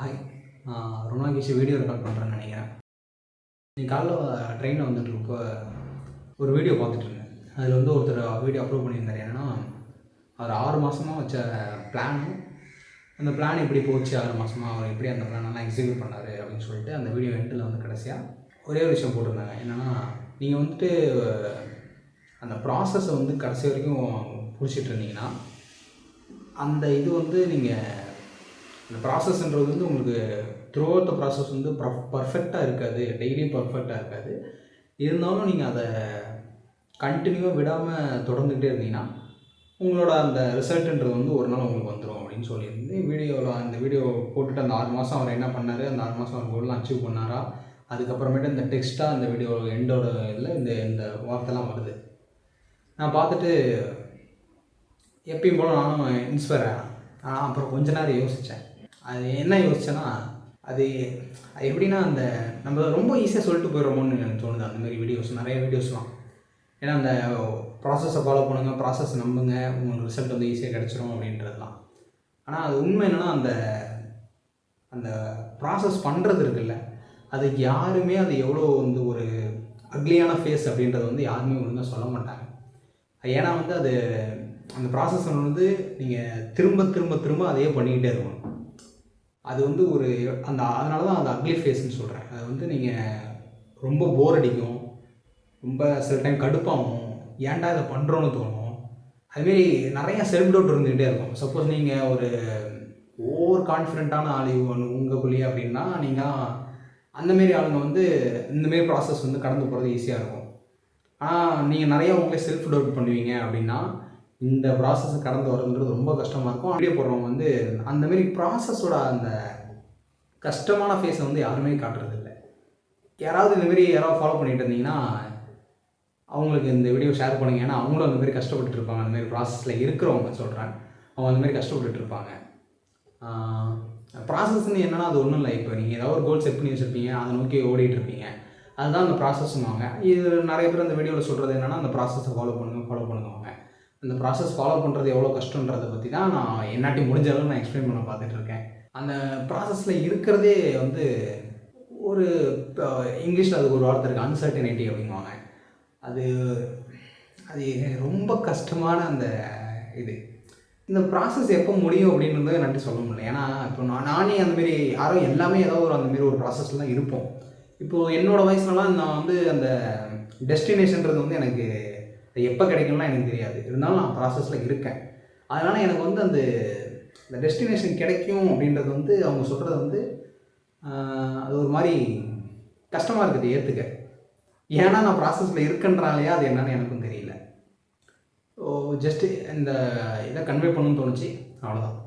Hi. ரொம்ப நாள் கழிச்சு வீடியோ ரெக்கார்ட் பண்ணுறேன்னு நினைக்கிறேன். இன்னைக்கு காலைல ட்ரெயினில் வந்துட்டுருப்போ ஒரு வீடியோ பார்த்துட்ருந்தேன். அதில் வந்து ஒருத்தர் வீடியோ அப்லோட் பண்ணியிருந்தார். என்னென்னா, அவர் 6 மாதமாக வச்ச பிளானும், அந்த பிளான் எப்படி போச்சு 6 மாதமாக, அவர் எப்படி அந்த பிளானெல்லாம் எக்ஸிக்யூட் பண்ணார் அப்படின்னு சொல்லிட்டு அந்த வீடியோ எண்டில் வந்து கடைசியாக ஒரே ஒரு விஷயம் போட்டிருந்தாங்க. என்னென்னா, நீங்கள் வந்துட்டு அந்த ப்ராசஸை வந்து கடைசி வரைக்கும் பிடிச்சிட்டு இருந்தீங்கன்னா, அந்த இது வந்து நீங்கள் அந்த ப்ராசஸ்ன்றது வந்து உங்களுக்கு த்ரூ அவுட் த ப்ராசஸ் வந்து பர்ஃபெக்டாக இருக்காது, டெய்லியும் பர்ஃபெக்டாக இருக்காது. இருந்தாலும் நீங்கள் அதை கண்டினியூவாக விடாமல் தொடர்ந்துகிட்டே இருந்தீங்கன்னா உங்களோட அந்த ரிசல்ட்டுன்றது வந்து ஒரு நாள் உங்களுக்கு வந்துடும் அப்படின்னு சொல்லியிருந்து வீடியோவில் அந்த வீடியோ போட்டுட்டு அந்த 6 மாதம் அவர் என்ன பண்ணார், அந்த 6 மாதம் அவர் கோல்லாம் அச்சீவ் பண்ணாரா, அதுக்கப்புறமேட்டு இந்த டெக்ஸ்ட்டாக அந்த வீடியோ எண்டோட இதில் இந்த வார்த்தைலாம் வருது. நான் பார்த்துட்டு எப்பயும் போல் நானும் இன்ஸ்பயர் ஆகிறேன். ஆனால் அப்புறம் கொஞ்ச நேரம் யோசித்தேன். அது என்ன யோசித்தேன்னா, அது எப்படின்னா, அந்த நம்ம ரொம்ப ஈஸியாக சொல்லிட்டு போயிடுறோமோன்னு எனக்கு தோணுது. அந்தமாரி நிறைய வீடியோஸ்லாம். ஏன்னா அந்த ப்ராசஸை ஃபாலோ பண்ணுங்கள், ப்ராசஸ் நம்புங்க, உங்களுக்கு ரிசல்ட் வந்து ஈஸியாக கிடச்சிரும் அப்படின்றதுலாம். ஆனால் அது உண்மை என்னென்னா, அந்த ப்ராசஸ் பண்ணுறது இருக்குல்ல, அதுக்கு யாருமே அது எவ்வளோ வந்து ஒரு அக்லியான ஃபேஸ் அப்படின்றத வந்து யாருமே ஒழுங்காக சொல்ல மாட்டாங்க. ஏன்னா வந்து அது அந்த ப்ராசஸ் வந்து நீங்கள் திரும்ப திரும்ப திரும்ப அதையே பண்ணிக்கிட்டே இருக்கணும். அது வந்து ஒரு அதனால தான் அந்த அக்லி ஃபேஸ்ன்னு சொல்கிறேன். அது வந்து நீங்கள் ரொம்ப போர் அடிக்கும், ரொம்ப சில டைம் கடுப்பாகும், ஏன்டா இதை பண்ணுறோன்னு தோணும். அதுமாரி நிறையா செல்ஃப் டவுட் இருந்துக்கிட்டே இருக்கும். சப்போஸ் நீங்கள் ஒரு ஓவர் கான்ஃபிடென்ட்டான ஆள் உங்களுக்குள்ளேயே அப்படின்னா, நீங்கள் அந்தமாரி ஆளுங்க வந்து இந்தமாரி ப்ராசஸ் வந்து கடந்து போகிறது ஈஸியாக இருக்கும். ஆனால் நீங்கள் நிறையா உங்களே செல்ஃப் டவுட் பண்ணுவீங்க அப்படின்னா, இந்த ப்ராசஸை கடந்து வரதுன்றது ரொம்ப கஷ்டமாக இருக்கும். வீடியோ போடுறவங்க வந்து அந்தமாரி ப்ராசஸோட அந்த கஷ்டமான ஃபேஸை வந்து யாருமே காட்டுறதில்லை. யாராவது ஃபாலோ பண்ணிகிட்டு இருந்தீங்கன்னா அவங்களுக்கு இந்த வீடியோ ஷேர் பண்ணுங்க. ஏன்னா அவங்களும் அந்தமாரி கஷ்டப்பட்டு இருப்பாங்க. அந்தமாரி ப்ராசஸில் இருக்கிறவங்க சொல்கிறேன், அவங்க அந்தமாரி கஷ்டப்பட்டு இருப்பாங்க. ப்ராசஸ்ன்னு என்னென்னா, அது ஒன்றும் இல்லை. இப்போ நீங்கள் ஏதாவது ஒரு கோல் செட் பண்ணி வச்சுருப்பீங்க, அதை நோக்கி ஓடிட்டு இருப்பீங்க. அதுதான் அந்த ப்ராசஸ்ஸுவாங்க. இது நிறைய பேர் அந்த வீடியோவில் சொல்கிறது என்னென்னா, அந்த ப்ராசஸை ஃபாலோ பண்ணுவாங்க. அந்த ப்ராசஸ் ஃபாலோ பண்ணுறது எவ்வளோ கஷ்டன்றதை பற்றி தான் நான் என்னாட்டி முடிஞ்ச அளவு நான் எக்ஸ்பிளைன் பண்ண பார்த்துட்ருக்கேன். அந்த ப்ராசஸில் இருக்கிறதே வந்து ஒரு இங்கிலீஷில் அதுக்கு ஒரு வார்த்தை இருக்குது, அன்சர்டனிட்டி அப்படிங்குவாங்க. அது ரொம்ப கஷ்டமான அந்த இது. இந்த ப்ராசஸ் எப்போ முடியும் அப்படின்றத என்னாட்டி சொல்ல முடியல. ஏன்னா இப்போ நானே அந்தமாரி யாரும் எல்லாமே ஏதாவது அந்தமாரி ஒரு ப்ராசஸ்லாம் இருப்போம். இப்போது என்னோடய வயசுலலாம் நான் வந்து அந்த டெஸ்டினேஷன்றது வந்து எனக்கு எப்போ கிடைக்கும்லாம் எனக்கு தெரியாது. இருந்தாலும் நான் ப்ராசஸில் இருக்கேன். அதனால் எனக்கு வந்து அந்த டெஸ்டினேஷன் கிடைக்கும் அப்படின்றது வந்து அவங்க சொல்கிறது வந்து அது ஒரு மாதிரி கஷ்டமாக இருக்குது ஏற்றுக்க. ஏன்னா நான் ப்ராசஸில் இருக்கேன்றாலையா அது என்னன்னு எனக்கும் தெரியல. ஜஸ்ட்டு இந்த இதை கன்வே பண்ணணும்னு தோணுச்சு, அவ்வளோதான்.